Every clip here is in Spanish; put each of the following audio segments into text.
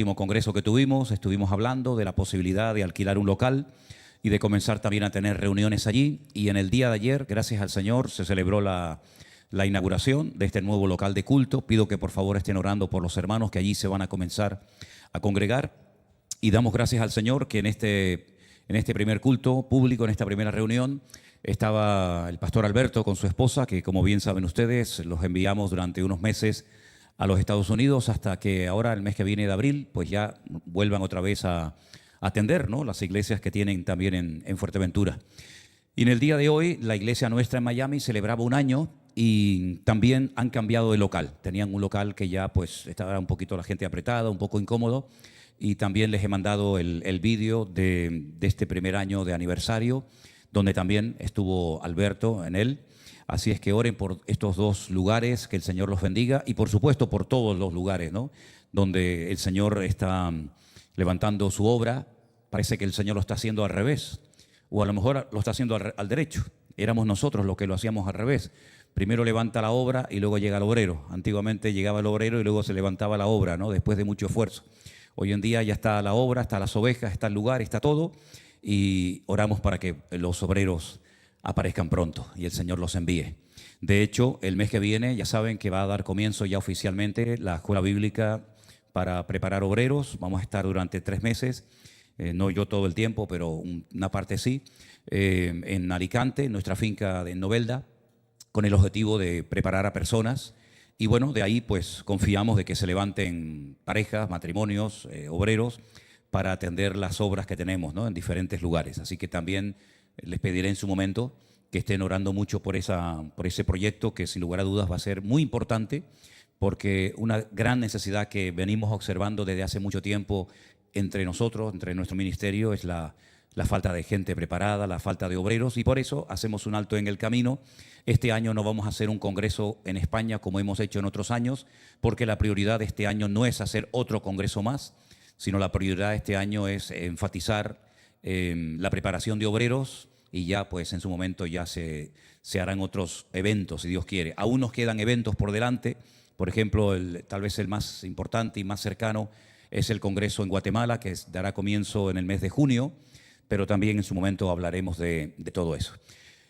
último congreso que tuvimos, estuvimos hablando de la posibilidad de alquilar un local y de comenzar también a tener reuniones allí. Y en el día de ayer, gracias al Señor, se celebró la inauguración de este nuevo local de culto. Pido que por favor estén orando por los hermanos que allí se van a comenzar a congregar. Y damos gracias al Señor que en este primer culto público, en esta primera reunión, estaba el pastor Alberto con su esposa, que como bien saben ustedes, los enviamos durante unos meses a los Estados Unidos hasta que ahora, el mes que viene de abril, pues ya vuelvan otra vez a atender, ¿no?, las iglesias que tienen también en Fuerteventura. Y en el día de hoy, la iglesia nuestra en Miami celebraba un año y también han cambiado de local. Tenían un local que ya pues estaba un poquito la gente apretada, un poco incómodo, y también les he mandado el vídeo de este primer año de aniversario, donde también estuvo Alberto en él. Así es que oren por estos dos lugares, que el Señor los bendiga, y por supuesto por todos los lugares, ¿no?, donde el Señor está levantando su obra. Parece que el Señor lo está haciendo al revés, o a lo mejor lo está haciendo al derecho. Éramos nosotros los que lo hacíamos al revés. Primero levanta la obra y luego llega el obrero. Antiguamente llegaba el obrero y luego se levantaba la obra, ¿no?, después de mucho esfuerzo. Hoy en día ya está la obra, está las ovejas, está el lugar, está todo, y oramos para que los obreros aparezcan pronto y el Señor los envíe. De hecho, el mes que viene ya saben que va a dar comienzo ya oficialmente la escuela bíblica para preparar obreros. Vamos a estar durante 3 meses, no yo todo el tiempo, pero una parte sí, en Alicante, en nuestra finca de Novelda, con el objetivo de preparar a personas. Y bueno, de ahí pues confiamos de que se levanten parejas, matrimonios, obreros, para atender las obras que tenemos, ¿no?, en diferentes lugares. Así que también les pediré en su momento que estén orando mucho por ese proyecto, que sin lugar a dudas va a ser muy importante, porque una gran necesidad que venimos observando desde hace mucho tiempo entre nosotros, entre nuestro ministerio, es la falta de gente preparada, la falta de obreros, y por eso hacemos un alto en el camino. Este año no vamos a hacer un congreso en España como hemos hecho en otros años, porque la prioridad de este año no es hacer otro congreso más, sino la prioridad de este año es enfatizar la preparación de obreros, y ya pues en su momento ya se harán otros eventos, si Dios quiere. Aún nos quedan eventos por delante. Por ejemplo, tal vez el más importante y más cercano es el Congreso en Guatemala, que dará comienzo en el mes de junio, pero también en su momento hablaremos de todo eso.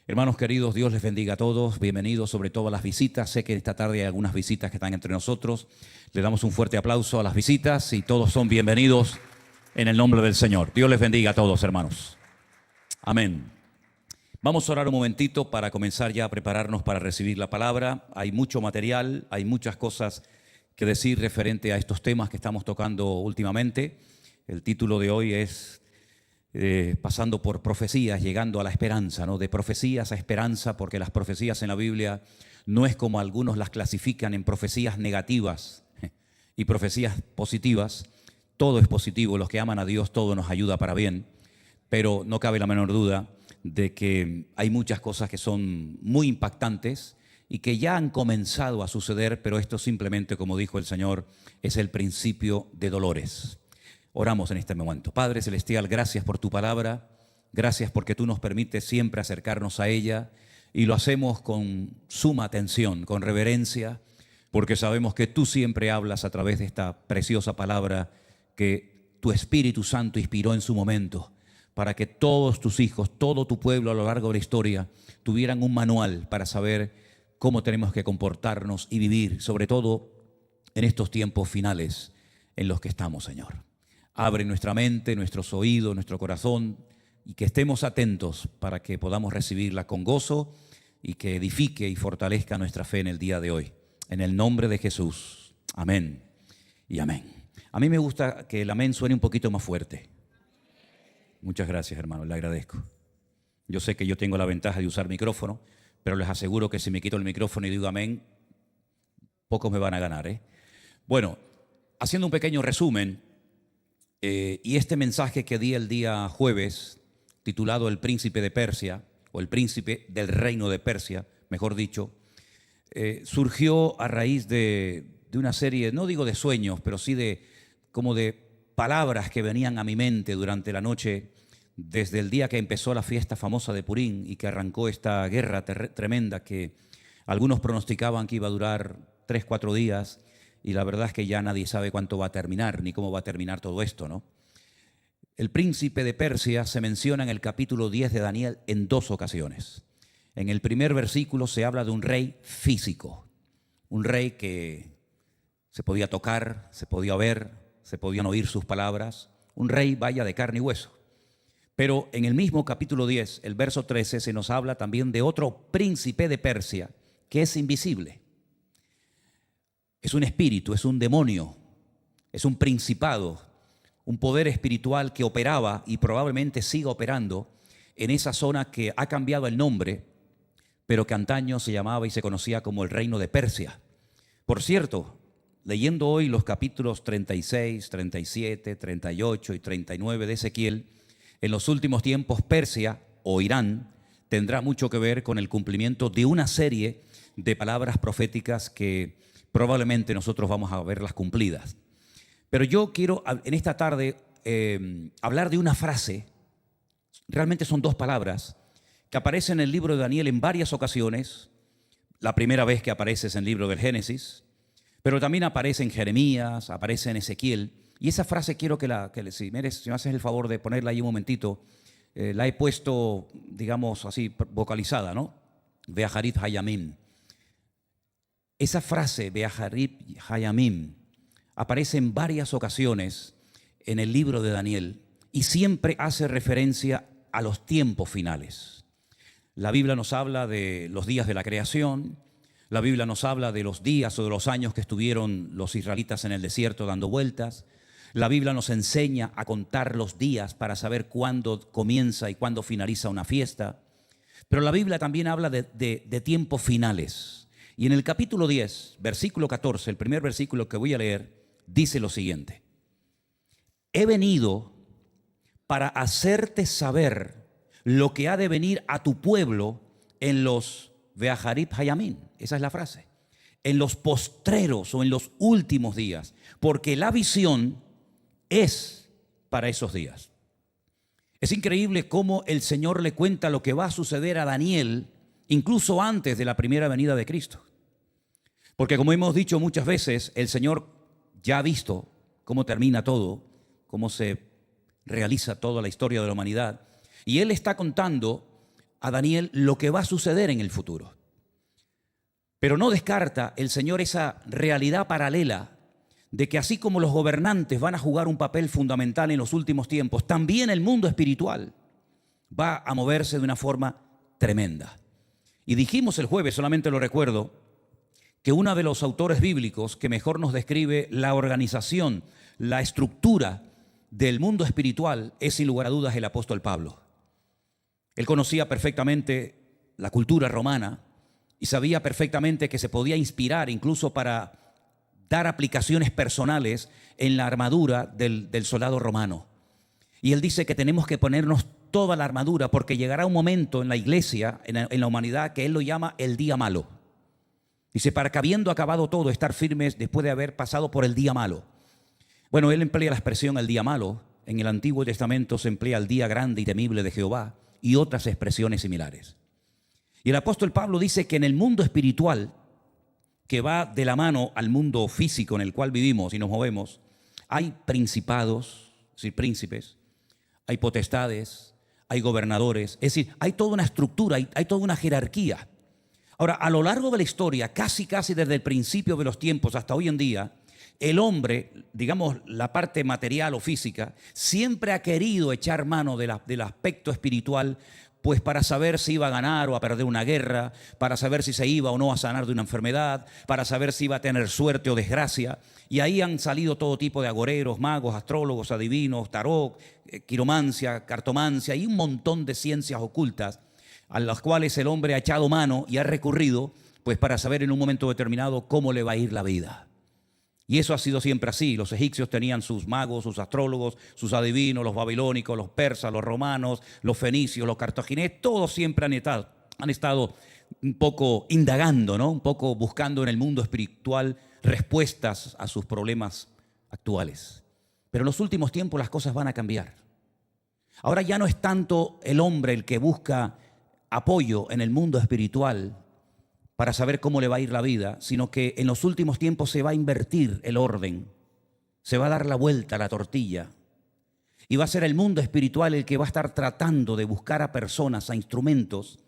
Hermanos queridos, Dios les bendiga a todos. Bienvenidos, sobre todo a las visitas. Sé que esta tarde hay algunas visitas que están entre nosotros. Le damos un fuerte aplauso a las visitas y todos son bienvenidos en el nombre del Señor. Dios les bendiga a todos, hermanos. Amén. Vamos a orar un momentito para comenzar ya a prepararnos para recibir la palabra. Hay mucho material, hay muchas cosas que decir referente a estos temas que estamos tocando últimamente. El título de hoy es pasando por profecías, llegando a la esperanza, ¿no? De profecías a esperanza, porque las profecías en la Biblia no es como algunos las clasifican en profecías negativas y profecías positivas. Todo es positivo, los que aman a Dios, todo nos ayuda para bien, pero no cabe la menor duda de que hay muchas cosas que son muy impactantes y que ya han comenzado a suceder, pero esto simplemente, como dijo el Señor, es el principio de dolores. Oramos en este momento. Padre Celestial, gracias por tu palabra, gracias porque tú nos permites siempre acercarnos a ella, y lo hacemos con suma atención, con reverencia, porque sabemos que tú siempre hablas a través de esta preciosa palabra que tu Espíritu Santo inspiró en su momento, para que todos tus hijos, todo tu pueblo a lo largo de la historia tuvieran un manual para saber cómo tenemos que comportarnos y vivir, sobre todo en estos tiempos finales en los que estamos, Señor. Abre nuestra mente, nuestros oídos, nuestro corazón, y que estemos atentos para que podamos recibirla con gozo y que edifique y fortalezca nuestra fe en el día de hoy. En el nombre de Jesús. Amén y amén. A mí me gusta que el amén suene un poquito más fuerte. Muchas gracias, hermano, le agradezco. Yo sé que yo tengo la ventaja de usar micrófono, pero les aseguro que si me quito el micrófono y digo amén, pocos me van a ganar, ¿eh? Bueno, haciendo un pequeño resumen, y este mensaje que di el día jueves, titulado El Príncipe de Persia, o El Príncipe del Reino de Persia, mejor dicho, surgió a raíz de una serie, no digo de sueños, pero sí como de palabras que venían a mi mente durante la noche, desde el día que empezó la fiesta famosa de Purim y que arrancó esta guerra tremenda que algunos pronosticaban que iba a durar 3-4 días, y la verdad es que ya nadie sabe cuánto va a terminar ni cómo va a terminar todo esto, ¿no? El príncipe de Persia se menciona en el capítulo 10 de Daniel en 2 ocasiones. En el primer versículo se habla de un rey físico, un rey que se podía tocar, se podía ver, se podían oír sus palabras, un rey vaya de carne y hueso. Pero en el mismo capítulo 10, el verso 13, se nos habla también de otro príncipe de Persia que es invisible. Es un espíritu, es un demonio, es un principado, un poder espiritual que operaba y probablemente siga operando en esa zona que ha cambiado el nombre, pero que antaño se llamaba y se conocía como el reino de Persia. Por cierto, leyendo hoy los capítulos 36, 37, 38 y 39 de Ezequiel, en los últimos tiempos Persia o Irán tendrá mucho que ver con el cumplimiento de una serie de palabras proféticas que probablemente nosotros vamos a verlas cumplidas. Pero yo quiero en esta tarde hablar de una frase, realmente son 2 palabras, que aparecen en el libro de Daniel en varias ocasiones. La primera vez que aparece es en el libro del Génesis, pero también aparece en Jeremías, aparece en Ezequiel. Y esa frase quiero si me haces el favor de ponerla ahí un momentito, la he puesto, digamos así, vocalizada, ¿no? Beaharit Hayamim. Esa frase, Beaharit Hayamim, aparece en varias ocasiones en el libro de Daniel y siempre hace referencia a los tiempos finales. La Biblia nos habla de los días de la creación, la Biblia nos habla de los días o de los años que estuvieron los israelitas en el desierto dando vueltas. La Biblia nos enseña a contar los días para saber cuándo comienza y cuándo finaliza una fiesta. Pero la Biblia también habla de tiempos finales. Y en el capítulo 10, versículo 14, el primer versículo que voy a leer, dice lo siguiente: he venido para hacerte saber lo que ha de venir a tu pueblo en los Beaharit Hayamim. Esa es la frase. En los postreros o en los últimos días, porque la visión es para esos días. Es increíble cómo el Señor le cuenta lo que va a suceder a Daniel incluso antes de la primera venida de Cristo. Porque como hemos dicho muchas veces, el Señor ya ha visto cómo termina todo, cómo se realiza toda la historia de la humanidad. Y Él está contando a Daniel lo que va a suceder en el futuro. Pero no descarta el Señor esa realidad paralela de que así como los gobernantes van a jugar un papel fundamental en los últimos tiempos, también el mundo espiritual va a moverse de una forma tremenda. Y dijimos el jueves, solamente lo recuerdo, que uno de los autores bíblicos que mejor nos describe la organización, la estructura del mundo espiritual es sin lugar a dudas el apóstol Pablo. Él conocía perfectamente la cultura romana y sabía perfectamente que se podía inspirar incluso para dar aplicaciones personales en la armadura del soldado romano. Y él dice que tenemos que ponernos toda la armadura porque llegará un momento en la iglesia, en la humanidad, que él lo llama el día malo. Dice, para que habiendo acabado todo, estar firmes después de haber pasado por el día malo. Bueno, él emplea la expresión el día malo. En el Antiguo Testamento se emplea el día grande y temible de Jehová y otras expresiones similares. Y el apóstol Pablo dice que en el mundo espiritual, que va de la mano al mundo físico en el cual vivimos y nos movemos, hay principados, es decir, príncipes, hay potestades, hay gobernadores, es decir, hay toda una estructura, hay toda una jerarquía. Ahora, a lo largo de la historia, casi desde el principio de los tiempos hasta hoy en día, el hombre, digamos la parte material o física, siempre ha querido echar mano del aspecto espiritual, pues para saber si iba a ganar o a perder una guerra, para saber si se iba o no a sanar de una enfermedad, para saber si iba a tener suerte o desgracia. Y ahí han salido todo tipo de agoreros, magos, astrólogos, adivinos, tarot, quiromancia, cartomancia y un montón de ciencias ocultas a las cuales el hombre ha echado mano y ha recurrido pues para saber en un momento determinado cómo le va a ir la vida. Y eso ha sido siempre así. Los egipcios tenían sus magos, sus astrólogos, sus adivinos, los babilónicos, los persas, los romanos, los fenicios, los cartagineses, todos siempre han estado un poco indagando, ¿no? Un poco buscando en el mundo espiritual respuestas a sus problemas actuales. Pero en los últimos tiempos las cosas van a cambiar. Ahora ya no es tanto el hombre el que busca apoyo en el mundo espiritual para saber cómo le va a ir la vida, sino que en los últimos tiempos se va a invertir el orden, se va a dar la vuelta a la tortilla y va a ser el mundo espiritual el que va a estar tratando de buscar a personas, a instrumentos,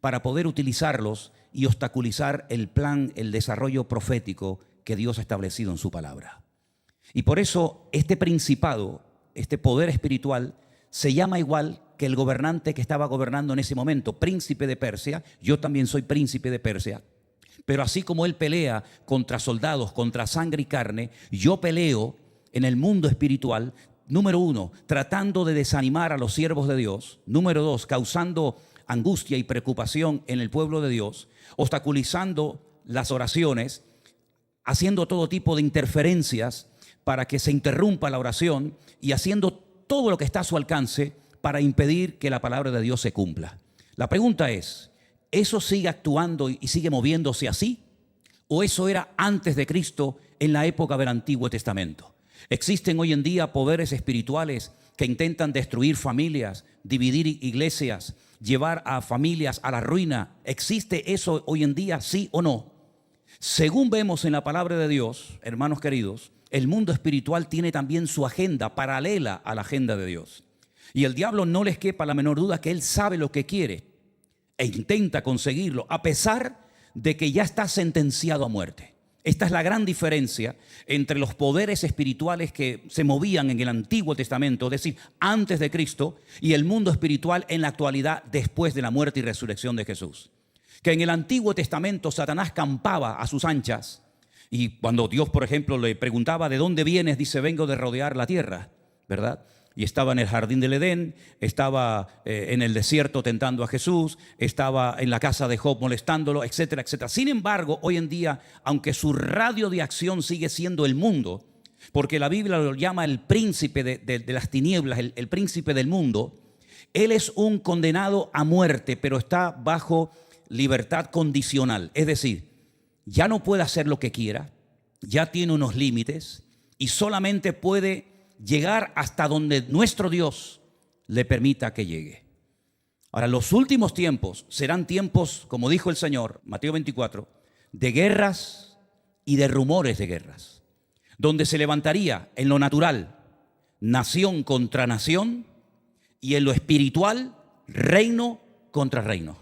para poder utilizarlos y obstaculizar el plan, el desarrollo profético que Dios ha establecido en su palabra. Y por eso este principado, este poder espiritual, se llama igual que el gobernante que estaba gobernando en ese momento, príncipe de Persia. Yo también soy príncipe de Persia. Pero así como él pelea contra soldados, contra sangre y carne, yo peleo en el mundo espiritual, número uno, tratando de desanimar a los siervos de Dios. Número dos, causando angustia y preocupación en el pueblo de Dios, obstaculizando las oraciones, haciendo todo tipo de interferencias para que se interrumpa la oración y haciendo todo lo que está a su alcance para impedir que la palabra de Dios se cumpla. La pregunta es, ¿eso sigue actuando y sigue moviéndose así? ¿O eso era antes de Cristo en la época del Antiguo Testamento? Existen hoy en día poderes espirituales que intentan destruir familias, dividir iglesias, llevar a familias a la ruina. ¿Existe eso hoy en día, sí o no? Según vemos en la palabra de Dios, hermanos queridos, el mundo espiritual tiene también su agenda paralela a la agenda de Dios. Y el diablo no les quepa la menor duda que él sabe lo que quiere e intenta conseguirlo, a pesar de que ya está sentenciado a muerte. Esta es la gran diferencia entre los poderes espirituales que se movían en el Antiguo Testamento, es decir, antes de Cristo, y el mundo espiritual en la actualidad después de la muerte y resurrección de Jesús. Que en el Antiguo Testamento Satanás campaba a sus anchas, y cuando Dios, por ejemplo, le preguntaba, ¿de dónde vienes? Dice, vengo de rodear la tierra, ¿verdad? Y estaba en el jardín del Edén, estaba en el desierto tentando a Jesús, estaba en la casa de Job molestándolo, etcétera, etcétera. Sin embargo, hoy en día, aunque su radio de acción sigue siendo el mundo, porque la Biblia lo llama el príncipe de las tinieblas, el príncipe del mundo, él es un condenado a muerte, pero está bajo libertad condicional. Es decir, ya no puede hacer lo que quiera, ya tiene unos límites y solamente puede llegar hasta donde nuestro Dios le permita que llegue. Ahora, los últimos tiempos serán tiempos, como dijo el Señor, Mateo 24, de guerras y de rumores de guerras, donde se levantaría en lo natural nación contra nación y en lo espiritual reino contra reino.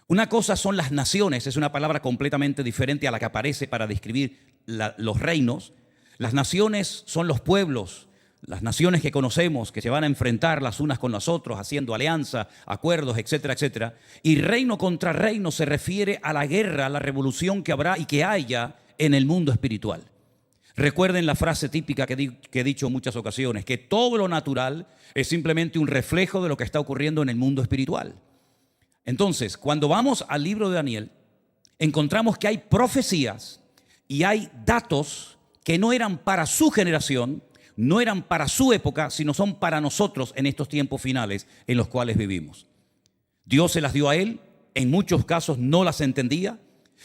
Una cosa son las naciones, es una palabra completamente diferente a la que aparece para describir los reinos. Las naciones son los pueblos, las naciones que conocemos, que se van a enfrentar las unas con las otras, haciendo alianza, acuerdos, etcétera, etcétera. Y reino contra reino se refiere a la guerra, a la revolución que habrá y que haya en el mundo espiritual. Recuerden la frase típica que he dicho en muchas ocasiones, que todo lo natural es simplemente un reflejo de lo que está ocurriendo en el mundo espiritual. Entonces, cuando vamos al libro de Daniel, encontramos que hay profecías y hay datos que no eran para su generación, no eran para su época, sino son para nosotros en estos tiempos finales en los cuales vivimos. Dios se las dio a él, en muchos casos no las entendía,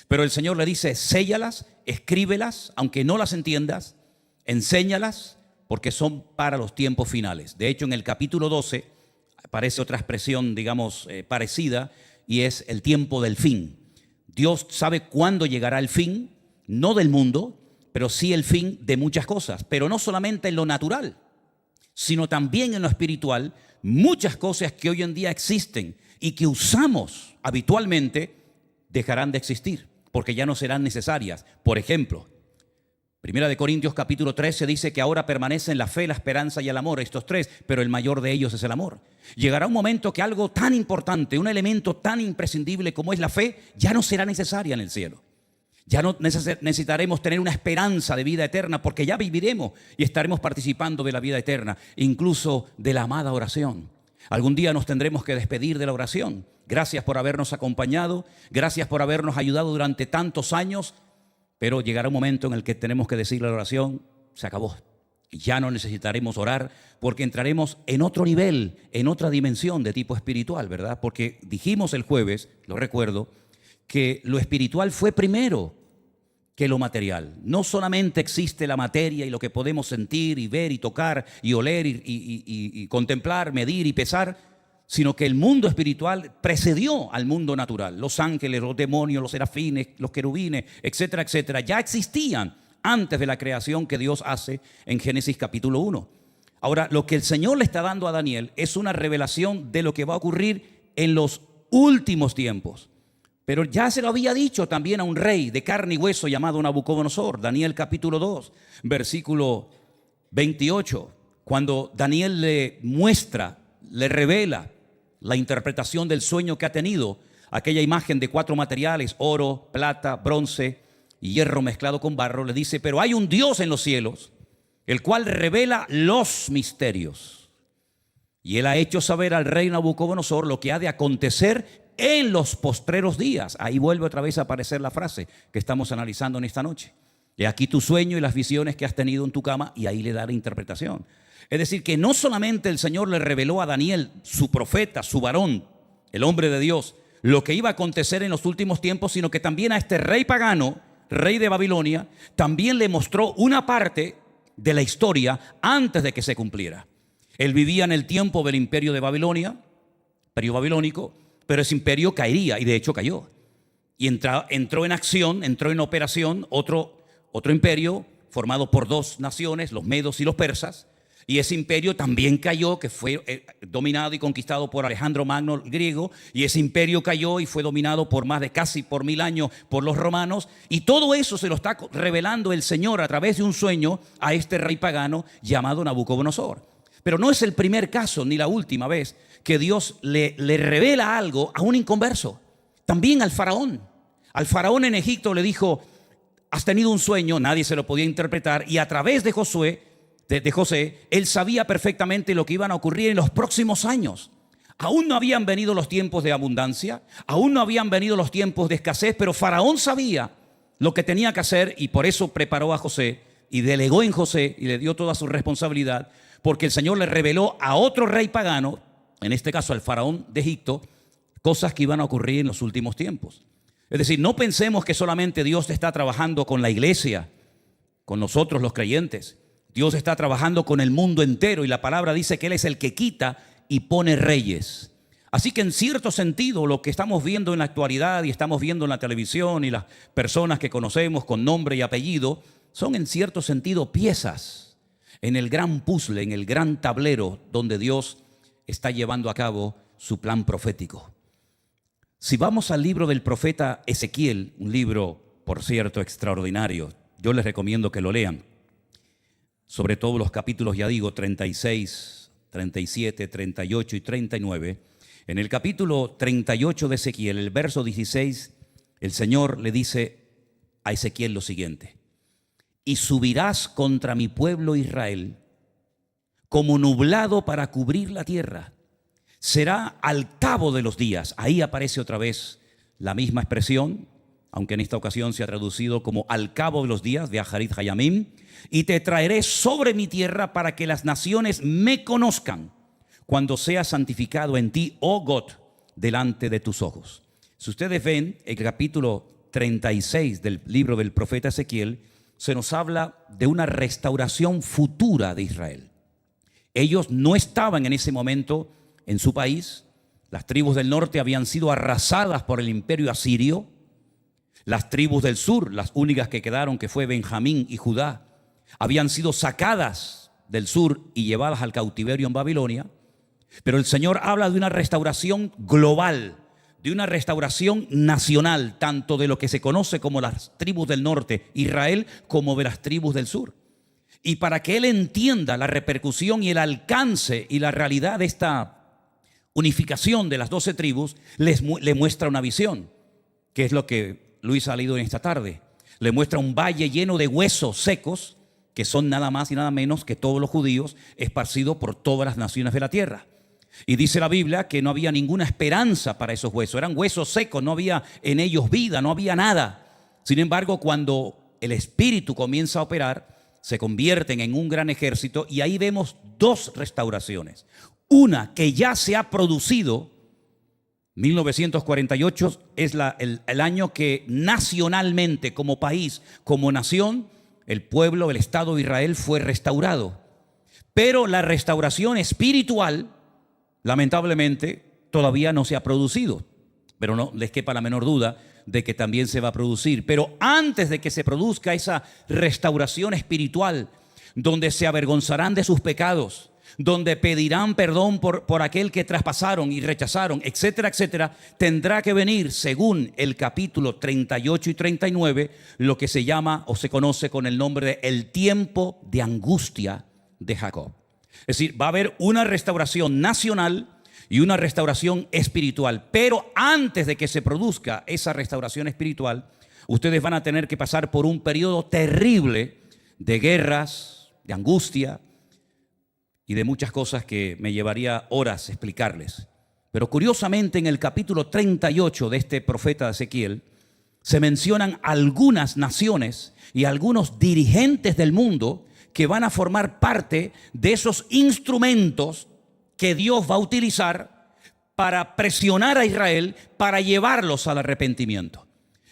pero el Señor le dice, séllalas, escríbelas, aunque no las entiendas, enséñalas, porque son para los tiempos finales. De hecho, en el capítulo 12 aparece otra expresión, digamos, parecida, y es el tiempo del fin. Dios sabe cuándo llegará el fin, no del mundo, pero sí el fin de muchas cosas, pero no solamente en lo natural, sino también en lo espiritual. Muchas cosas que hoy en día existen y que usamos habitualmente dejarán de existir, porque ya no serán necesarias. Por ejemplo, 1 Corintios capítulo 13 dice que ahora permanecen la fe, la esperanza y el amor, estos tres, pero el mayor de ellos es el amor. Llegará un momento que algo tan importante, un elemento tan imprescindible como es la fe, ya no será necesaria en el cielo. Ya no necesitaremos tener una esperanza de vida eterna, porque ya viviremos y estaremos participando de la vida eterna, incluso de la amada oración. Algún día nos tendremos que despedir de la oración. Gracias por habernos acompañado, gracias por habernos ayudado durante tantos años, pero llegará un momento en el que tenemos que decirle a la oración, se acabó. Ya no necesitaremos orar porque entraremos en otro nivel, en otra dimensión de tipo espiritual, ¿verdad? Porque dijimos el jueves, lo recuerdo, que lo espiritual fue primero que lo material. No solamente existe la materia y lo que podemos sentir y ver y tocar y oler y contemplar, medir y pesar, sino que el mundo espiritual precedió al mundo natural. Los ángeles, los demonios, los serafines, los querubines, etcétera, etcétera, ya existían antes de la creación que Dios hace en Génesis capítulo 1. Ahora, lo que el Señor le está dando a Daniel es una revelación de lo que va a ocurrir en los últimos tiempos. Pero ya se lo había dicho también a un rey de carne y hueso llamado Nabucodonosor, Daniel capítulo 2, versículo 28, cuando Daniel le muestra, le revela la interpretación del sueño que ha tenido, aquella imagen de 4 materiales, oro, plata, bronce y hierro mezclado con barro. Le dice: pero hay un Dios en los cielos, el cual revela los misterios. Y él ha hecho saber al rey Nabucodonosor lo que ha de acontecer en los postreros días. Ahí vuelve otra vez a aparecer la frase que estamos analizando en esta noche. He aquí tu sueño y las visiones que has tenido en tu cama, y ahí le da la interpretación. Es decir, que no solamente el Señor le reveló a Daniel, su profeta, su varón, el hombre de Dios, lo que iba a acontecer en los últimos tiempos, sino que también a este rey pagano, rey de Babilonia, también le mostró una parte de la historia antes de que se cumpliera. Él vivía en el tiempo del imperio de Babilonia, imperio babilónico, pero ese imperio caería, y de hecho cayó. Y entró en acción, entró en operación otro imperio formado por 2 naciones, los medos y los persas. Y ese imperio también cayó, que fue dominado y conquistado por Alejandro Magno, el griego. Y ese imperio cayó y fue dominado por más de casi por 1000 años por los romanos. Y todo eso se lo está revelando el Señor a través de un sueño a este rey pagano llamado Nabucodonosor. Pero no es el primer caso ni la última vez que Dios le revela algo a un inconverso. También al faraón. Al faraón en Egipto le dijo: has tenido un sueño, nadie se lo podía interpretar, y a través de José, él sabía perfectamente lo que iban a ocurrir en los próximos años. Aún no habían venido los tiempos de abundancia, aún no habían venido los tiempos de escasez, pero Faraón sabía lo que tenía que hacer, y por eso preparó a José y delegó en José y le dio toda su responsabilidad, porque el Señor le reveló a otro rey pagano, en este caso al faraón de Egipto, cosas que iban a ocurrir en los últimos tiempos. Es decir, no pensemos que solamente Dios está trabajando con la iglesia, con nosotros los creyentes. Dios está trabajando con el mundo entero, y la palabra dice que Él es el que quita y pone reyes. Así que en cierto sentido lo que estamos viendo en la actualidad y estamos viendo en la televisión y las personas que conocemos con nombre y apellido son en cierto sentido piezas en el gran puzzle, en el gran tablero donde Dios está llevando a cabo su plan profético. Si vamos al libro del profeta Ezequiel, un libro, por cierto, extraordinario, yo les recomiendo que lo lean, sobre todo los capítulos, ya digo, 36, 37, 38 y 39. En el capítulo 38 de Ezequiel, el verso 16, el Señor le dice a Ezequiel lo siguiente: y subirás contra mi pueblo Israel como nublado para cubrir la tierra. Será al cabo de los días. Ahí aparece otra vez la misma expresión, aunque en esta ocasión se ha traducido como al cabo de los días, de Aharit Hayamim, y te traeré sobre mi tierra para que las naciones me conozcan cuando sea santificado en ti, oh God, delante de tus ojos. Si ustedes ven el capítulo 36 del libro del profeta Ezequiel, se nos habla de una restauración futura de Israel. Ellos no estaban en ese momento en su país. Las tribus del norte habían sido arrasadas por el imperio asirio. Las tribus del sur, las únicas que quedaron, que fue Benjamín y Judá, habían sido sacadas del sur y llevadas al cautiverio en Babilonia. Pero el Señor habla de una restauración global, de una restauración nacional, tanto de lo que se conoce como las tribus del norte, Israel, como de las tribus del sur. Y para que Él entienda la repercusión y el alcance y la realidad de esta unificación de las 12 tribus, le muestra una visión, que es lo que Luis ha leído en esta tarde. Le muestra un valle lleno de huesos secos, que son nada más y nada menos que todos los judíos esparcidos por todas las naciones de la tierra. Y dice la Biblia que no había ninguna esperanza para esos huesos. Eran huesos secos, no había en ellos vida, no había nada. Sin embargo, cuando el Espíritu comienza a operar, se convierten en un gran ejército, y ahí vemos 2 restauraciones. Una que ya se ha producido. 1948 es el año que nacionalmente, como país, como nación, el pueblo, el Estado de Israel fue restaurado. Pero la restauración espiritual, lamentablemente, todavía no se ha producido, pero no les quepa la menor duda de que también se va a producir. Pero antes de que se produzca esa restauración espiritual, donde se avergonzarán de sus pecados, donde pedirán perdón por aquel que traspasaron y rechazaron, etcétera, etcétera, tendrá que venir, según el capítulo 38 y 39, lo que se llama o se conoce con el nombre de el tiempo de angustia de Jacob. Es decir, va a haber una restauración nacional y una restauración espiritual. Pero antes de que se produzca esa restauración espiritual, ustedes van a tener que pasar por un periodo terrible de guerras, de angustia y de muchas cosas que me llevaría horas explicarles. Pero curiosamente en el capítulo 38 de este profeta de Ezequiel se mencionan algunas naciones y algunos dirigentes del mundo que van a formar parte de esos instrumentos que Dios va a utilizar para presionar a Israel, para llevarlos al arrepentimiento.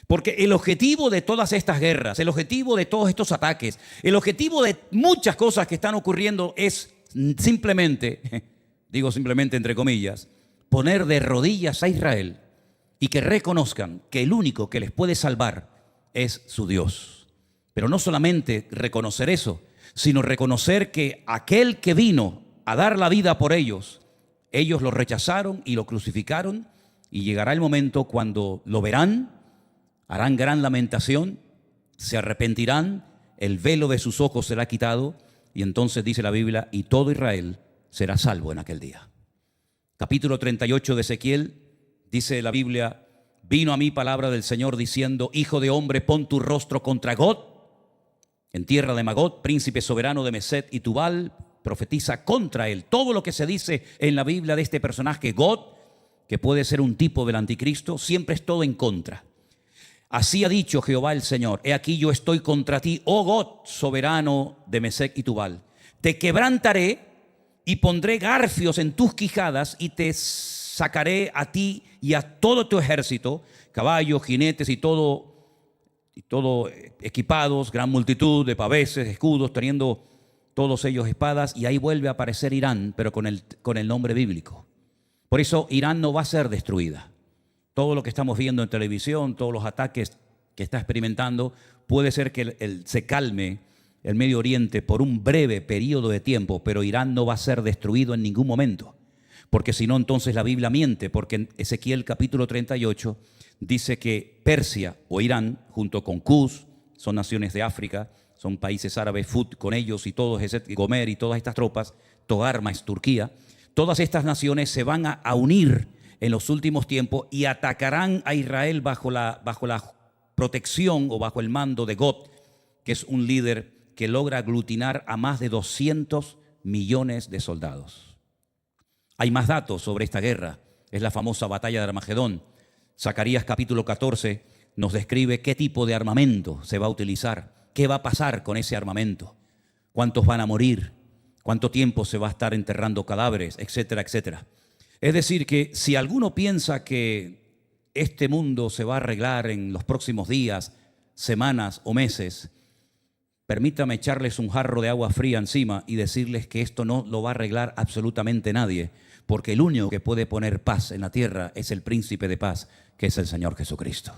Porque el objetivo de todas estas guerras, el objetivo de todos estos ataques, el objetivo de muchas cosas que están ocurriendo es simplemente, digo simplemente entre comillas, poner de rodillas a Israel y que reconozcan que el único que les puede salvar es su Dios. Pero no solamente reconocer eso, sino reconocer que aquel que vino a dar la vida por ellos, ellos lo rechazaron y lo crucificaron, y llegará el momento cuando lo verán, harán gran lamentación, se arrepentirán, el velo de sus ojos será quitado, y entonces dice la Biblia, y todo Israel será salvo en aquel día. Capítulo 38 de Ezequiel, dice la Biblia, vino a mí palabra del Señor diciendo, hijo de hombre, pon tu rostro contra Gog, en tierra de Magog, príncipe soberano de Meset y Tubal, profetiza contra él. Todo lo que se dice en la Biblia de este personaje Gog, que puede ser un tipo del anticristo, siempre es todo en contra. Así ha dicho Jehová el Señor, he aquí yo estoy contra ti, oh Gog, soberano de Mesec y Tubal. Te quebrantaré y pondré garfios en tus quijadas y te sacaré a ti y a todo tu ejército, caballos, jinetes y todo equipados, gran multitud de paveses, escudos, teniendo todos ellos espadas, y ahí vuelve a aparecer Irán, pero con el nombre bíblico. Por eso Irán no va a ser destruida. Todo lo que estamos viendo en televisión, todos los ataques que está experimentando, puede ser que se calme el Medio Oriente por un breve periodo de tiempo, pero Irán no va a ser destruido en ningún momento, porque si no, entonces la Biblia miente, porque en Ezequiel capítulo 38 dice que Persia o Irán, junto con Cus, son naciones de África, son países árabes, Fut con ellos y todos, Gomer y todas estas tropas, Togarma es Turquía, todas estas naciones se van a unir en los últimos tiempos y atacarán a Israel bajo la protección o bajo el mando de Gog, que es un líder que logra aglutinar a más de 200 millones de soldados. Hay más datos sobre esta guerra, es la famosa batalla de Armagedón. Zacarías capítulo 14 nos describe qué tipo de armamento se va a utilizar, qué va a pasar con ese armamento, cuántos van a morir, cuánto tiempo se va a estar enterrando cadáveres, etcétera, etcétera. Es decir, que si alguno piensa que este mundo se va a arreglar en los próximos días, semanas o meses, permítame echarles un jarro de agua fría encima y decirles que esto no lo va a arreglar absolutamente nadie, porque el único que puede poner paz en la tierra es el príncipe de paz, que es el Señor Jesucristo.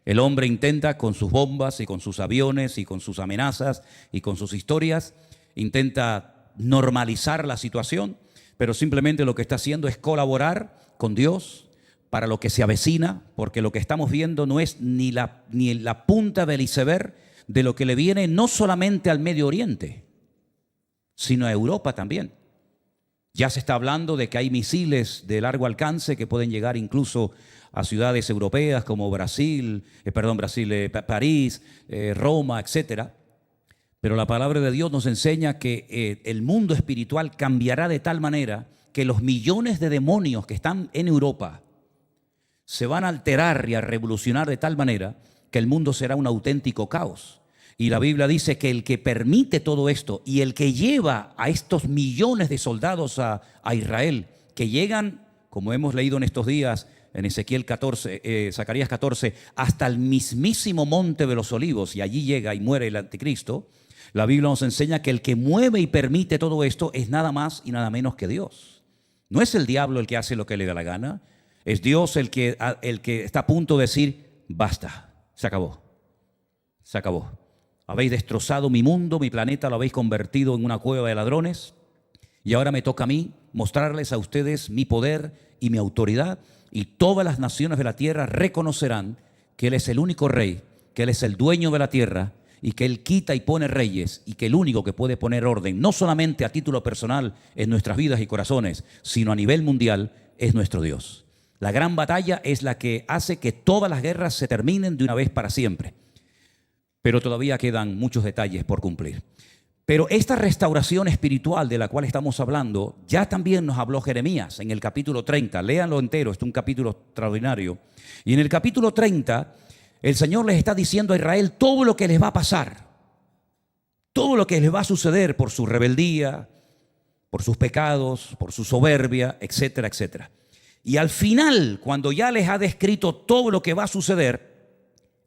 El hombre intenta con sus bombas y con sus aviones y con sus amenazas y con sus historias, intenta normalizar la situación, pero simplemente lo que está haciendo es colaborar con Dios para lo que se avecina, porque lo que estamos viendo no es ni la punta del iceberg de lo que le viene no solamente al Medio Oriente, sino a Europa también. Ya se está hablando de que hay misiles de largo alcance que pueden llegar incluso a ciudades europeas como París, Roma, etcétera. Pero la palabra de Dios nos enseña que el mundo espiritual cambiará de tal manera que los millones de demonios que están en Europa se van a alterar y a revolucionar de tal manera que el mundo será un auténtico caos. Y la Biblia dice que el que permite todo esto y el que lleva a estos millones de soldados a Israel, que llegan, como hemos leído en estos días, en Ezequiel 14, Zacarías 14, hasta el mismísimo monte de los olivos, y allí llega y muere el anticristo. La Biblia nos enseña que el que mueve y permite todo esto es nada más y nada menos que Dios. No es el diablo el que hace lo que le da la gana. Es Dios el que está a punto de decir, basta, se acabó, se acabó. Habéis destrozado mi mundo, mi planeta, lo habéis convertido en una cueva de ladrones. Y ahora me toca a mí mostrarles a ustedes mi poder y mi autoridad. Y todas las naciones de la tierra reconocerán que Él es el único rey, que Él es el dueño de la tierra y que Él quita y pone reyes y que el único que puede poner orden, no solamente a título personal en nuestras vidas y corazones, sino a nivel mundial, es nuestro Dios. La gran batalla es la que hace que todas las guerras se terminen de una vez para siempre. Pero todavía quedan muchos detalles por cumplir. Pero esta restauración espiritual de la cual estamos hablando, ya también nos habló Jeremías en el capítulo 30. Léanlo entero, este es un capítulo extraordinario. Y en el capítulo 30, el Señor les está diciendo a Israel todo lo que les va a pasar. Todo lo que les va a suceder por su rebeldía, por sus pecados, por su soberbia, etcétera, etcétera. Y al final, cuando ya les ha descrito todo lo que va a suceder,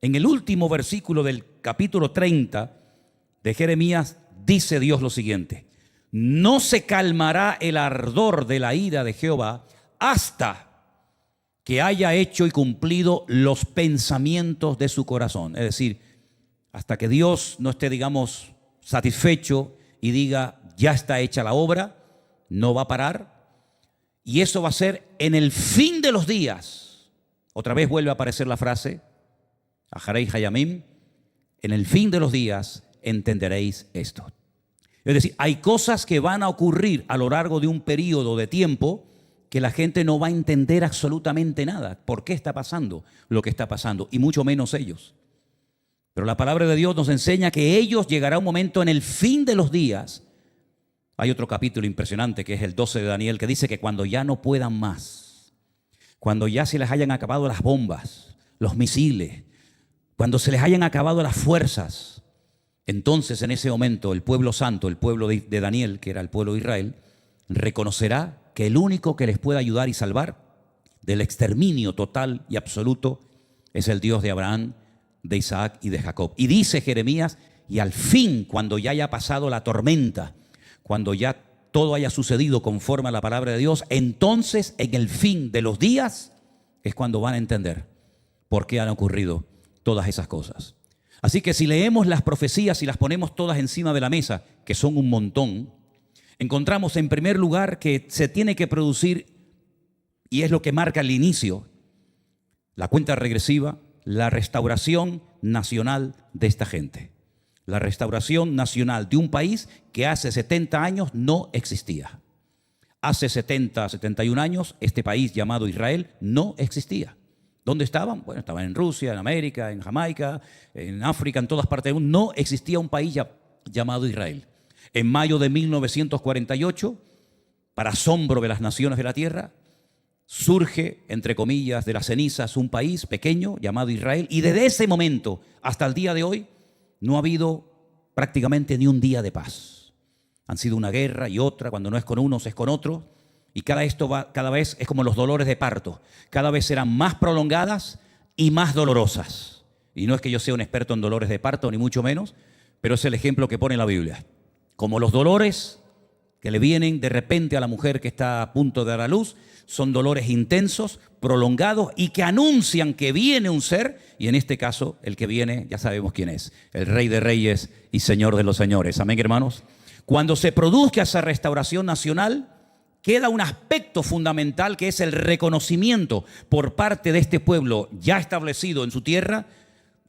en el último versículo del capítulo 30 de Jeremías, dice Dios lo siguiente: no se calmará el ardor de la ira de Jehová hasta que haya hecho y cumplido los pensamientos de su corazón. Es decir, hasta que Dios no esté, digamos, satisfecho y diga, ya está hecha la obra, no va a parar. Y eso va a ser en el fin de los días. Otra vez vuelve a aparecer la frase, Ajarei Hayamim, en el fin de los días entenderéis esto. Es decir, hay cosas que van a ocurrir a lo largo de un periodo de tiempo que la gente no va a entender absolutamente nada. ¿Por qué está pasando lo que está pasando? Y mucho menos ellos. Pero la palabra de Dios nos enseña que ellos llegará un momento en el fin de los días. Hay otro capítulo impresionante que es el 12 de Daniel, que dice que cuando ya no puedan más, cuando ya se les hayan acabado las bombas, los misiles, cuando se les hayan acabado las fuerzas, entonces en ese momento el pueblo santo, el pueblo de Daniel, que era el pueblo de Israel, reconocerá que el único que les puede ayudar y salvar del exterminio total y absoluto es el Dios de Abraham, de Isaac y de Jacob. Y dice Jeremías, y al fin, cuando ya haya pasado la tormenta, cuando ya todo haya sucedido conforme a la palabra de Dios, entonces en el fin de los días es cuando van a entender por qué han ocurrido todas esas cosas. Así que si leemos las profecías y las ponemos todas encima de la mesa, que son un montón, encontramos en primer lugar que se tiene que producir, y es lo que marca el inicio, la cuenta regresiva, la restauración nacional de esta gente. La restauración nacional de un país que hace 70 años no existía. Hace 70, 71 años este país llamado Israel no existía. ¿Dónde estaban? Bueno, estaban en Rusia, en América, en Jamaica, en África, en todas partes del mundo. No existía un país llamado Israel. En mayo de 1948, para asombro de las naciones de la tierra, surge, entre comillas, de las cenizas un país pequeño llamado Israel. Y desde ese momento hasta el día de hoy no ha habido prácticamente ni un día de paz. Han sido una guerra y otra, cuando no es con unos es con otros. Y cada vez es como los dolores de parto. Cada vez serán más prolongadas y más dolorosas. Y no es que yo sea un experto en dolores de parto, ni mucho menos, pero es el ejemplo que pone la Biblia. Como los dolores que le vienen de repente a la mujer que está a punto de dar a luz, son dolores intensos, prolongados y que anuncian que viene un ser, y en este caso el que viene ya sabemos quién es, el Rey de Reyes y Señor de los Señores. Amén, hermanos. Cuando se produzca esa restauración nacional, queda un aspecto fundamental que es el reconocimiento por parte de este pueblo ya establecido en su tierra,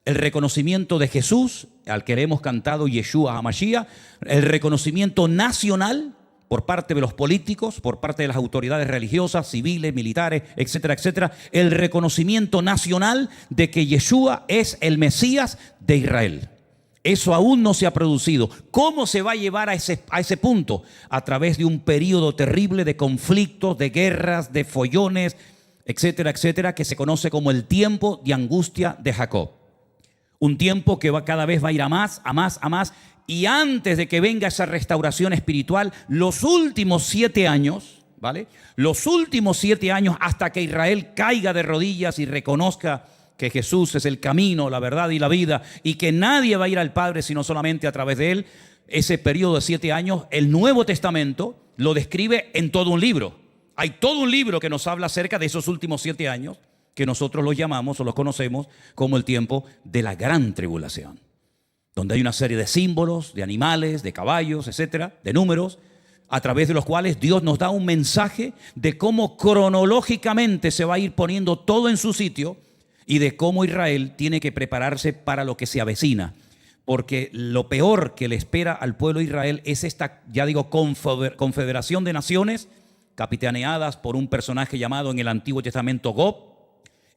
el reconocimiento de Jesús, al que le hemos cantado Yeshua HaMashiach, el reconocimiento nacional por parte de los políticos, por parte de las autoridades religiosas, civiles, militares, etcétera, etcétera, el reconocimiento nacional de que Yeshua es el Mesías de Israel. Eso aún no se ha producido. ¿Cómo se va a llevar a ese punto? A través de un periodo terrible de conflictos, de guerras, de follones, etcétera, etcétera, que se conoce como el tiempo de angustia de Jacob. Un tiempo que cada vez va a ir a más, a más, a más. Y antes de que venga esa restauración espiritual, los últimos 7 años, ¿vale? Los últimos 7 años hasta que Israel caiga de rodillas y reconozca que Jesús es el camino, la verdad y la vida, y que nadie va a ir al Padre sino solamente a través de Él. Ese periodo de 7 años, el Nuevo Testamento lo describe en todo un libro. Hay todo un libro que nos habla acerca de esos últimos 7 años, que nosotros los llamamos o los conocemos como el tiempo de la gran tribulación, donde hay una serie de símbolos, de animales, de caballos, etcétera, de números, a través de los cuales Dios nos da un mensaje de cómo cronológicamente se va a ir poniendo todo en su sitio y de cómo Israel tiene que prepararse para lo que se avecina. Porque lo peor que le espera al pueblo de Israel es esta, ya digo, confederación de naciones capitaneadas por un personaje llamado en el Antiguo Testamento Gob.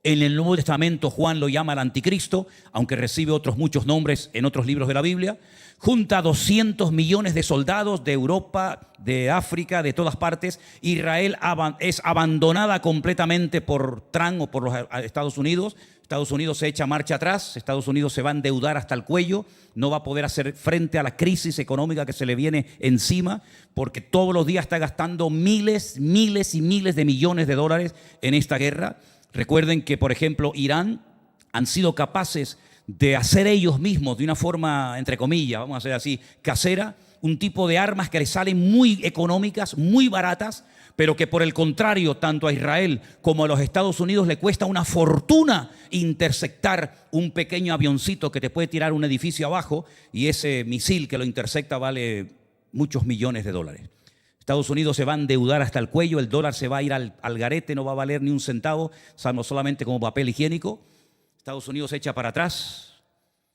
En el Nuevo Testamento Juan lo llama el Anticristo, aunque recibe otros muchos nombres en otros libros de la Biblia. Junta 200 millones de soldados de Europa, de África, de todas partes. Israel es abandonada completamente por Trump o por los Estados Unidos. Estados Unidos se echa marcha atrás, Estados Unidos se va a endeudar hasta el cuello, no va a poder hacer frente a la crisis económica que se le viene encima, porque todos los días está gastando miles y miles de millones de dólares en esta guerra. Recuerden que, por ejemplo, Irán han sido capaces de hacer ellos mismos de una forma, entre comillas, vamos a hacer así, casera, un tipo de armas que les salen muy económicas, muy baratas, pero que por el contrario, tanto a Israel como a los Estados Unidos le cuesta una fortuna interceptar un pequeño avioncito que te puede tirar un edificio abajo, y ese misil que lo intercepta vale muchos millones de dólares. Estados Unidos se va a endeudar hasta el cuello, el dólar se va a ir al garete, no va a valer ni un centavo, salvo solamente como papel higiénico. Estados Unidos se echa para atrás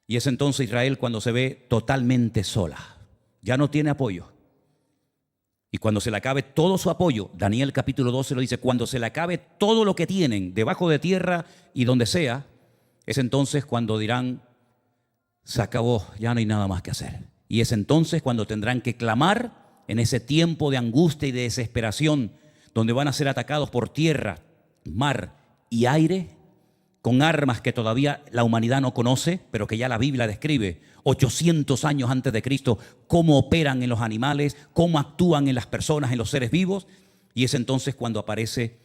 y es entonces Israel cuando se ve totalmente sola. Ya no tiene apoyo. Y cuando se le acabe todo su apoyo, Daniel capítulo 12 lo dice, cuando se le acabe todo lo que tienen debajo de tierra y donde sea, es entonces cuando dirán, se acabó, ya no hay nada más que hacer. Y es entonces cuando tendrán que clamar en ese tiempo de angustia y de desesperación, donde van a ser atacados por tierra, mar y aire, con armas que todavía la humanidad no conoce, pero que ya la Biblia describe 800 años antes de Cristo, cómo operan en los animales, cómo actúan en las personas, en los seres vivos. Y es entonces cuando aparece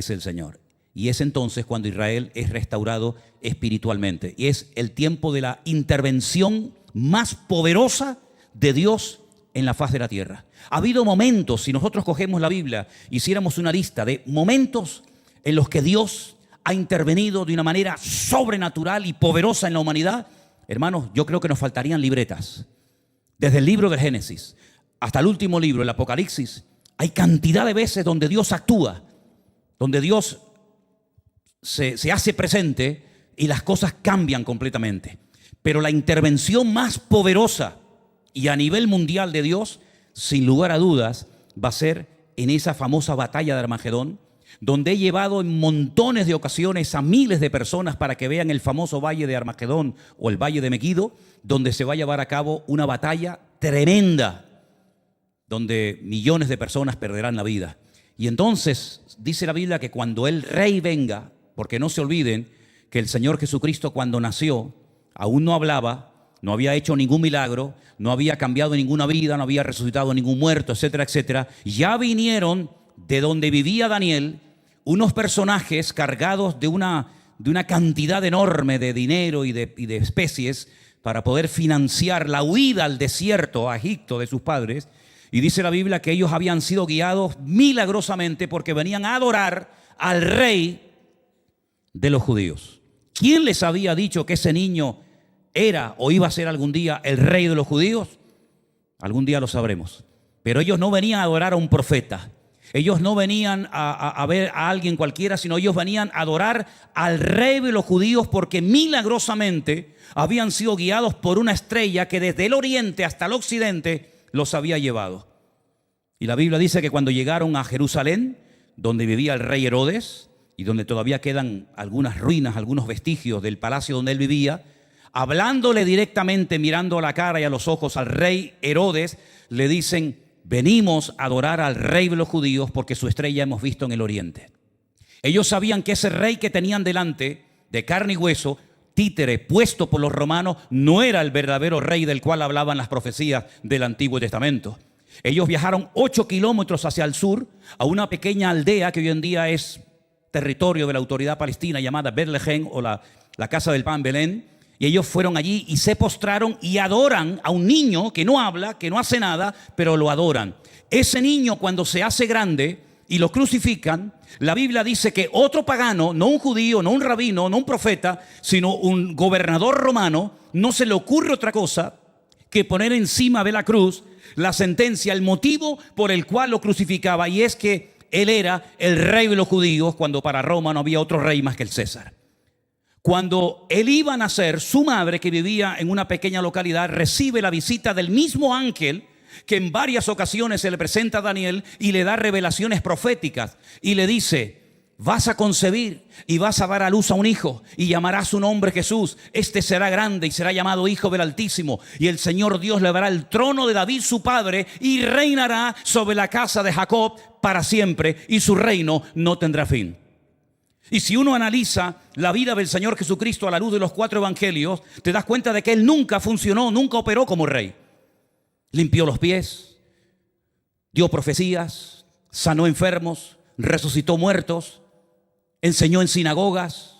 el Señor. Y es entonces cuando Israel es restaurado espiritualmente. Y es el tiempo de la intervención más poderosa de Dios en la faz de la tierra. Ha habido momentos, si nosotros cogemos la Biblia, hiciéramos una lista de momentos en los que Dios ha intervenido de una manera sobrenatural y poderosa en la humanidad. Hermanos, yo creo que nos faltarían libretas. Desde el libro del Génesis hasta el último libro, el Apocalipsis, hay cantidad de veces donde Dios actúa, donde Dios se hace presente y las cosas cambian completamente. Pero la intervención más poderosa y a nivel mundial de Dios, sin lugar a dudas, va a ser en esa famosa batalla de Armagedón, donde he llevado en montones de ocasiones a miles de personas para que vean el famoso valle de Armagedón o el valle de Megido, donde se va a llevar a cabo una batalla tremenda, donde millones de personas perderán la vida. Y entonces dice la Biblia que cuando el Rey venga, porque no se olviden que el Señor Jesucristo cuando nació aún no hablaba, no había hecho ningún milagro, no había cambiado ninguna vida, no había resucitado ningún muerto, etcétera, etcétera. Ya vinieron de donde vivía Daniel unos personajes cargados de una cantidad enorme de dinero y de especies para poder financiar la huida al desierto, a Egipto, de sus padres. Y dice la Biblia que ellos habían sido guiados milagrosamente porque venían a adorar al rey de los judíos. ¿Quién les había dicho que ese niño era o iba a ser algún día el rey de los judíos? Algún día lo sabremos. Pero ellos no venían a adorar a un profeta. Ellos no venían a ver a alguien cualquiera, sino ellos venían a adorar al rey de los judíos porque milagrosamente habían sido guiados por una estrella que desde el oriente hasta el occidente los había llevado. Y la Biblia dice que cuando llegaron a Jerusalén, donde vivía el rey Herodes, y donde todavía quedan algunas ruinas, algunos vestigios del palacio donde él vivía, hablándole directamente, mirando a la cara y a los ojos al rey Herodes, le dicen: venimos a adorar al rey de los judíos porque su estrella hemos visto en el oriente. Ellos sabían que ese rey que tenían delante, de carne y hueso, títere, puesto por los romanos, no era el verdadero rey del cual hablaban las profecías del Antiguo Testamento. Ellos viajaron 8 kilómetros hacia el sur, a una pequeña aldea que hoy en día es territorio de la autoridad palestina llamada Betlehem o la Casa del Pan, Belén. Y ellos fueron allí y se postraron y adoran a un niño que no habla, que no hace nada, pero lo adoran. Ese niño, cuando se hace grande y lo crucifican, la Biblia dice que otro pagano, no un judío, no un rabino, no un profeta, sino un gobernador romano, no se le ocurre otra cosa que poner encima de la cruz la sentencia, el motivo por el cual lo crucificaba, y es que él era el rey de los judíos, cuando para Roma no había otro rey más que el César. Cuando él iba a nacer, su madre, que vivía en una pequeña localidad, recibe la visita del mismo ángel que en varias ocasiones se le presenta a Daniel y le da revelaciones proféticas y le dice: vas a concebir y vas a dar a luz a un hijo y llamarás su nombre Jesús. Este será grande y será llamado Hijo del Altísimo, y el Señor Dios le dará el trono de David su padre y reinará sobre la casa de Jacob para siempre, y su reino no tendrá fin. Y si uno analiza la vida del Señor Jesucristo a la luz de los 4 evangelios, te das cuenta de que Él nunca funcionó, nunca operó como rey. Limpió los pies, dio profecías, sanó enfermos, resucitó muertos, enseñó en sinagogas,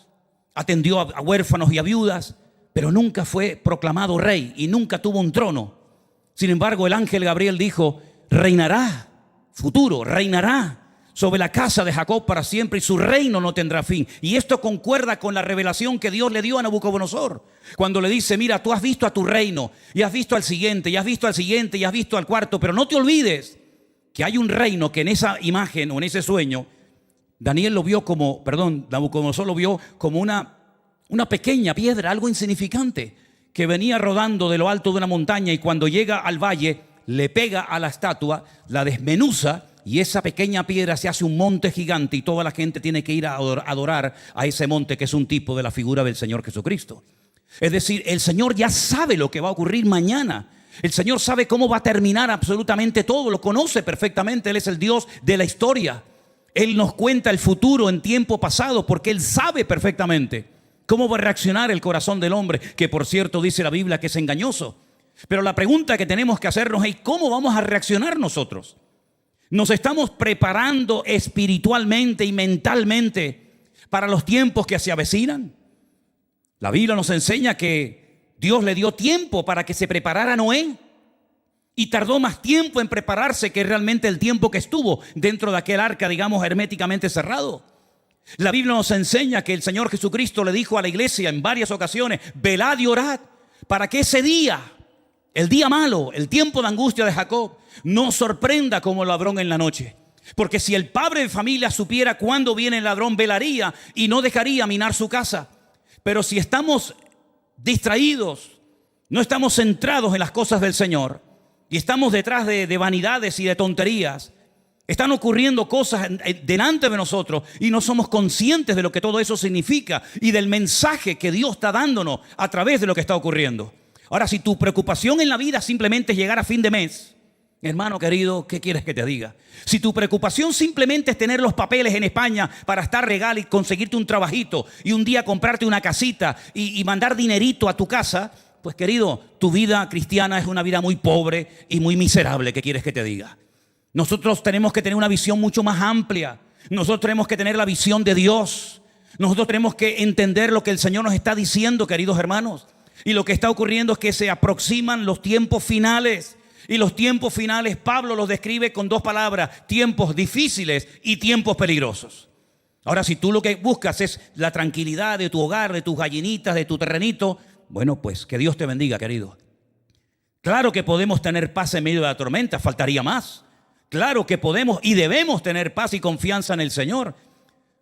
atendió a huérfanos y a viudas, pero nunca fue proclamado rey y nunca tuvo un trono. Sin embargo, el ángel Gabriel dijo: reinará, futuro, reinará sobre la casa de Jacob para siempre, y su reino no tendrá fin. Y esto concuerda con la revelación que Dios le dio a Nabucodonosor, cuando le dice: mira, tú has visto a tu reino, y has visto al siguiente, y has visto al siguiente, y has visto al cuarto, pero no te olvides que hay un reino que en esa imagen o en ese sueño, Nabucodonosor lo vio como una pequeña piedra, algo insignificante, que venía rodando de lo alto de una montaña, y cuando llega al valle, le pega a la estatua, la desmenuza, y esa pequeña piedra se hace un monte gigante, y toda la gente tiene que ir a adorar a ese monte, que es un tipo de la figura del Señor Jesucristo. Es decir, el Señor ya sabe lo que va a ocurrir mañana. El Señor sabe cómo va a terminar absolutamente todo, lo conoce perfectamente. Él es el Dios de la historia. Él nos cuenta el futuro en tiempo pasado, porque Él sabe perfectamente cómo va a reaccionar el corazón del hombre, que por cierto dice la Biblia que es engañoso. Pero la pregunta que tenemos que hacernos es: ¿cómo vamos a reaccionar nosotros? ¿Nos estamos preparando espiritualmente y mentalmente para los tiempos que se avecinan? La Biblia nos enseña que Dios le dio tiempo para que se preparara Noé, y tardó más tiempo en prepararse que realmente el tiempo que estuvo dentro de aquel arca, digamos, herméticamente cerrado. La Biblia nos enseña que el Señor Jesucristo le dijo a la iglesia en varias ocasiones: velad y orad, para que ese día, el día malo, el tiempo de angustia de Jacob, no sorprenda como ladrón en la noche. Porque si el padre de familia supiera cuándo viene el ladrón, velaría y no dejaría minar su casa. Pero si estamos distraídos, no estamos centrados en las cosas del Señor, y estamos detrás de vanidades y de tonterías, están ocurriendo cosas delante de nosotros y no somos conscientes de lo que todo eso significa y del mensaje que Dios está dándonos a través de lo que está ocurriendo. Ahora, si tu preocupación en la vida simplemente es llegar a fin de mes, hermano querido, ¿qué quieres que te diga? Si tu preocupación simplemente es tener los papeles en España para estar legal y conseguirte un trabajito y un día comprarte una casita y mandar dinerito a tu casa, pues querido, tu vida cristiana es una vida muy pobre y muy miserable. ¿Qué quieres que te diga? Nosotros tenemos que tener una visión mucho más amplia. Nosotros tenemos que tener la visión de Dios. Nosotros tenemos que entender lo que el Señor nos está diciendo, queridos hermanos. Y lo que está ocurriendo es que se aproximan los tiempos finales. Y los tiempos finales Pablo los describe con 2 palabras: tiempos difíciles y tiempos peligrosos. Ahora, si tú lo que buscas es la tranquilidad de tu hogar, de tus gallinitas, de tu terrenito, bueno, pues que Dios te bendiga, querido. Claro que podemos tener paz en medio de la tormenta, faltaría más. Claro que podemos y debemos tener paz y confianza en el Señor.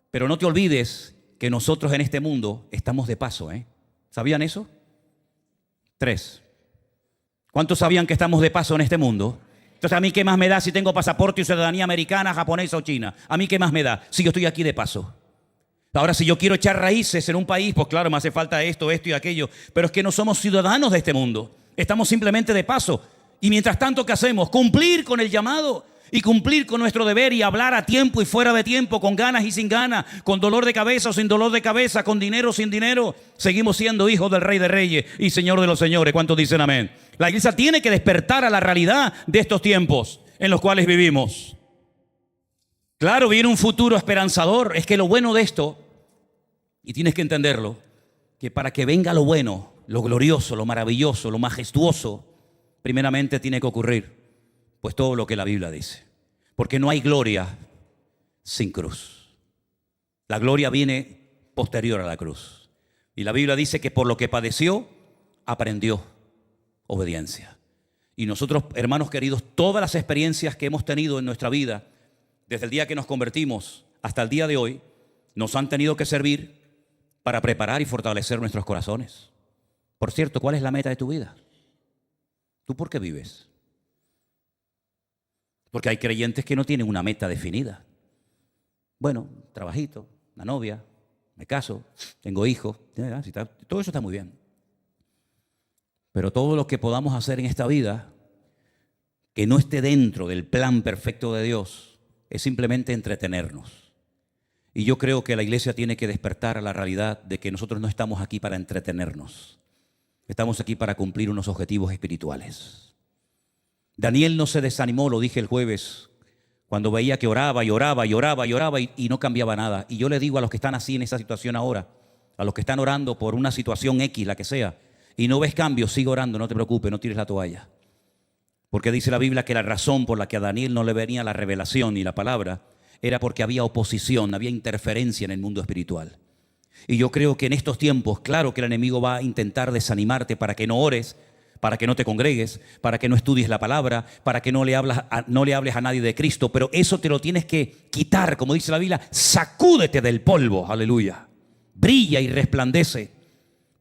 Pero no te olvides que nosotros en este mundo estamos de paso, ¿eh? ¿Sabían eso? 3. ¿Cuántos sabían que estamos de paso en este mundo? Entonces, ¿a mí qué más me da si tengo pasaporte y ciudadanía americana, japonesa o china? ¿A mí qué más me da si yo estoy aquí de paso? Ahora, si yo quiero echar raíces en un país, pues claro, me hace falta esto y aquello. Pero es que no somos ciudadanos de este mundo. Estamos simplemente de paso. Y mientras tanto, ¿qué hacemos? Cumplir con el llamado y cumplir con nuestro deber y hablar a tiempo y fuera de tiempo, con ganas y sin ganas, con dolor de cabeza o sin dolor de cabeza, con dinero o sin dinero. Seguimos siendo hijos del Rey de Reyes y Señor de los Señores. ¿Cuántos dicen amén? La iglesia tiene que despertar a la realidad de estos tiempos en los cuales vivimos. Claro, viene un futuro esperanzador. Es que lo bueno de esto, y tienes que entenderlo, que para que venga lo bueno, lo glorioso, lo maravilloso, lo majestuoso, primeramente tiene que ocurrir pues todo lo que la Biblia dice. Porque no hay gloria sin cruz. La gloria viene posterior a la cruz. Y la Biblia dice que por lo que padeció, aprendió obediencia. Y nosotros, hermanos queridos, todas las experiencias que hemos tenido en nuestra vida, desde el día que nos convertimos hasta el día de hoy, nos han tenido que servir para preparar y fortalecer nuestros corazones. Por cierto, ¿cuál es la meta de tu vida? ¿Tú por qué vives? Porque hay creyentes que no tienen una meta definida. Bueno, trabajito, una novia, me caso, tengo hijos, todo eso está muy bien. Pero todo lo que podamos hacer en esta vida que no esté dentro del plan perfecto de Dios es simplemente entretenernos. Y yo creo que la iglesia tiene que despertar a la realidad de que nosotros no estamos aquí para entretenernos. Estamos aquí para cumplir unos objetivos espirituales. Daniel no se desanimó, lo dije el jueves, cuando veía que oraba y oraba y oraba y oraba y no cambiaba nada. Y yo le digo a los que están así en esa situación ahora, a los que están orando por una situación X, la que sea, y no ves cambio, sigue orando, no te preocupes, no tires la toalla. Porque dice la Biblia que la razón por la que a Daniel no le venía la revelación y la palabra era porque había oposición, había interferencia en el mundo espiritual. Y yo creo que en estos tiempos, claro que el enemigo va a intentar desanimarte para que no ores, para que no te congregues, para que no estudies la palabra, para que no le hables a nadie de Cristo, pero eso te lo tienes que quitar, como dice la Biblia, sacúdete del polvo, aleluya. Brilla y resplandece,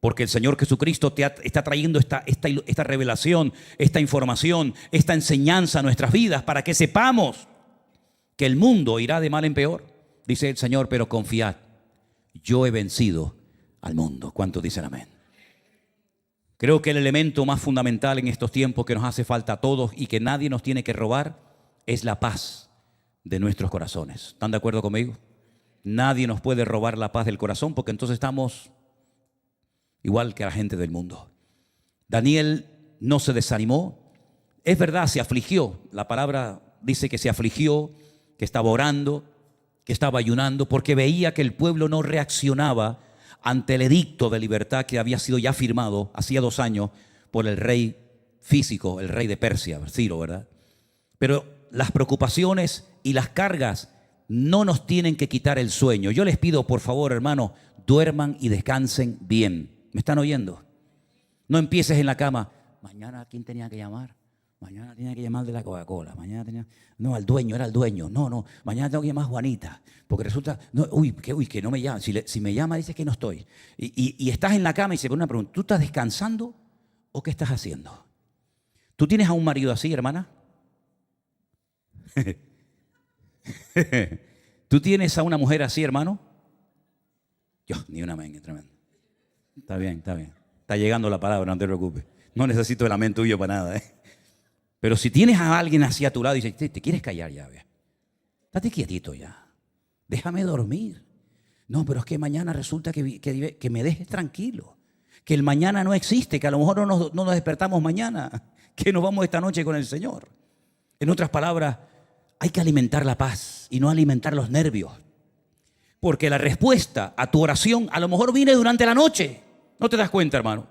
porque el Señor Jesucristo está trayendo esta revelación, esta información, esta enseñanza a nuestras vidas para que sepamos que el mundo irá de mal en peor. Dice el Señor, pero confiad, yo he vencido al mundo. ¿Cuántos dicen amén? Creo que el elemento más fundamental en estos tiempos que nos hace falta a todos y que nadie nos tiene que robar es la paz de nuestros corazones. ¿Están de acuerdo conmigo? Nadie nos puede robar la paz del corazón porque entonces estamos igual que la gente del mundo. Daniel no se desanimó. Es verdad, se afligió. La palabra dice que se afligió, que estaba orando, que estaba ayunando, porque veía que el pueblo no reaccionaba ante el edicto de libertad que había sido ya firmado hacía 2 años por el rey físico, el rey de Persia, Ciro, ¿verdad? Pero las preocupaciones y las cargas no nos tienen que quitar el sueño. Yo les pido, por favor, hermano, duerman y descansen bien. ¿Me están oyendo? No empieces en la cama. Mañana, ¿a quién tenía que llamar? Mañana tenía que llamar de la Coca-Cola. Mañana tenía... No, al dueño, era el dueño. No, mañana tengo que llamar a Juanita. Porque resulta... No, que no me llama. Si me llama, dice que no estoy. Y estás en la cama y se pone una pregunta. ¿Tú estás descansando o qué estás haciendo? ¿Tú tienes a un marido así, hermana? ¿Tú tienes a una mujer así, hermano? Yo, ni una amén, tremendo. Está bien. Está llegando la palabra, no te preocupes. No necesito el amén tuyo para nada, Pero si tienes a alguien así a tu lado y dices, te quieres callar ya, ve. Estate quietito ya. Déjame dormir. No, pero es que mañana resulta que me dejes tranquilo. Que el mañana no existe, que a lo mejor no nos despertamos mañana, que nos vamos esta noche con el Señor. En otras palabras, hay que alimentar la paz y no alimentar los nervios. Porque la respuesta a tu oración a lo mejor viene durante la noche. ¿No te das cuenta, hermano?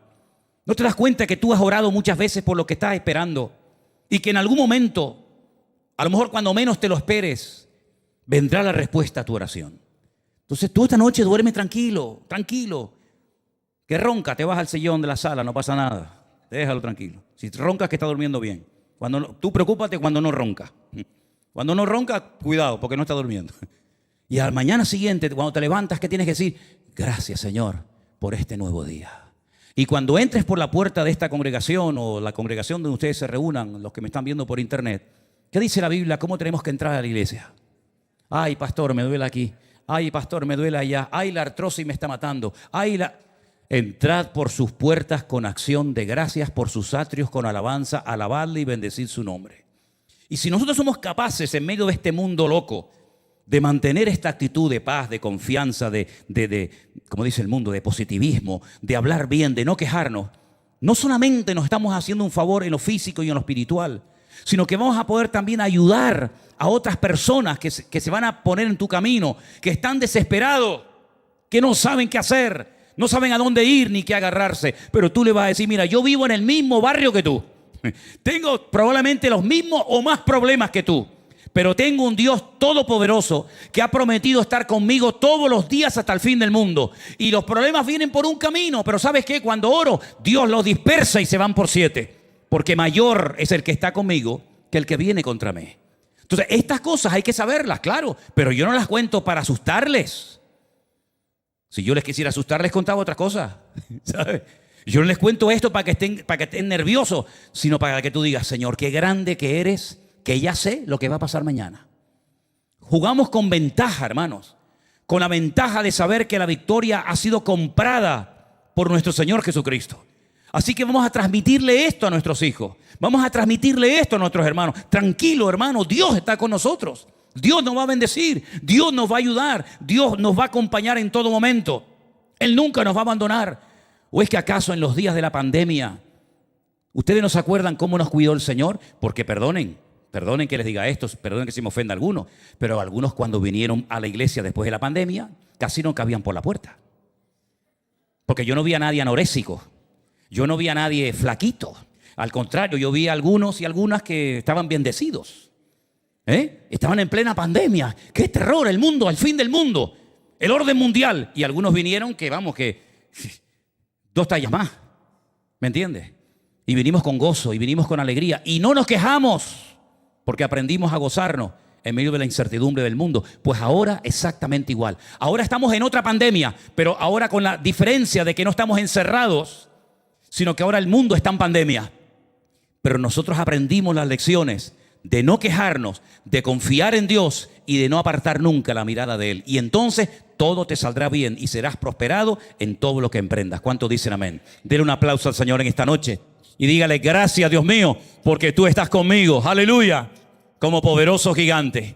¿No te das cuenta que tú has orado muchas veces por lo que estás esperando? Y que en algún momento, a lo mejor cuando menos te lo esperes, vendrá la respuesta a tu oración. Entonces tú esta noche duerme tranquilo. Que ronca, te vas al sillón de la sala, no pasa nada. Déjalo tranquilo. Si roncas, que está durmiendo bien. Tú preocúpate cuando no ronca. Cuando no ronca, cuidado, porque no está durmiendo. Y al mañana siguiente, cuando te levantas, ¿qué tienes que decir? Gracias, Señor, por este nuevo día. Y cuando entres por la puerta de esta congregación o la congregación donde ustedes se reúnan, los que me están viendo por internet, ¿qué dice la Biblia? ¿Cómo tenemos que entrar a la iglesia? Ay, pastor, me duele aquí. Ay, pastor, me duele allá. Ay, la artrosis me está matando. Entrad por sus puertas con acción de gracias, por sus atrios con alabanza, alabadle y bendecid su nombre. Y si nosotros somos capaces en medio de este mundo loco de mantener esta actitud de paz, de confianza, como dice el mundo, de positivismo, de hablar bien, de no quejarnos, no solamente nos estamos haciendo un favor en lo físico y en lo espiritual, sino que vamos a poder también ayudar a otras personas que se van a poner en tu camino, que están desesperados, que no saben qué hacer, no saben a dónde ir ni qué agarrarse, pero tú le vas a decir, mira, yo vivo en el mismo barrio que tú, tengo probablemente los mismos o más problemas que tú, Pero tengo un Dios todopoderoso que ha prometido estar conmigo todos los días hasta el fin del mundo. Y los problemas vienen por un camino, pero ¿sabes qué? Cuando oro, Dios los dispersa y se van por 7. Porque mayor es el que está conmigo que el que viene contra mí. Entonces, estas cosas hay que saberlas, claro, pero yo no las cuento para asustarles. Si yo les quisiera asustar, les contaba otra cosa, ¿sabes? Yo no les cuento esto para que estén nerviosos, sino para que tú digas, Señor, qué grande que eres, que ya sé lo que va a pasar mañana. Jugamos con ventaja, hermanos, con la ventaja de saber que la victoria ha sido comprada por nuestro Señor Jesucristo. Así que vamos a transmitirle esto a nuestros hijos. Vamos a transmitirle esto a nuestros hermanos. Tranquilo, hermano, Dios está con nosotros. Dios nos va a bendecir. Dios nos va a ayudar. Dios nos va a acompañar en todo momento. Él nunca nos va a abandonar. ¿O es que acaso en los días de la pandemia, ustedes no se acuerdan cómo nos cuidó el Señor? Porque perdonen que les diga esto, perdonen que se me ofenda a algunos, pero algunos cuando vinieron a la iglesia después de la pandemia, casi no cabían por la puerta. Porque yo no vi a nadie anoréxico. Yo no vi a nadie flaquito. Al contrario, yo vi a algunos y algunas que estaban bendecidos. Estaban en plena pandemia. ¡Qué terror! El mundo, el fin del mundo. El orden mundial. Y algunos vinieron que 2 tallas más. ¿Me entiendes? Y vinimos con gozo y vinimos con alegría. Y no nos quejamos porque aprendimos a gozarnos en medio de la incertidumbre del mundo. Pues ahora exactamente igual. Ahora estamos en otra pandemia, pero ahora con la diferencia de que no estamos encerrados, sino que ahora el mundo está en pandemia. Pero nosotros aprendimos las lecciones de no quejarnos, de confiar en Dios y de no apartar nunca la mirada de Él. Y entonces todo te saldrá bien y serás prosperado en todo lo que emprendas. ¿Cuántos dicen amén? Denle un aplauso al Señor en esta noche y dígale: gracias, Dios mío, porque tú estás conmigo. Aleluya, como poderoso gigante.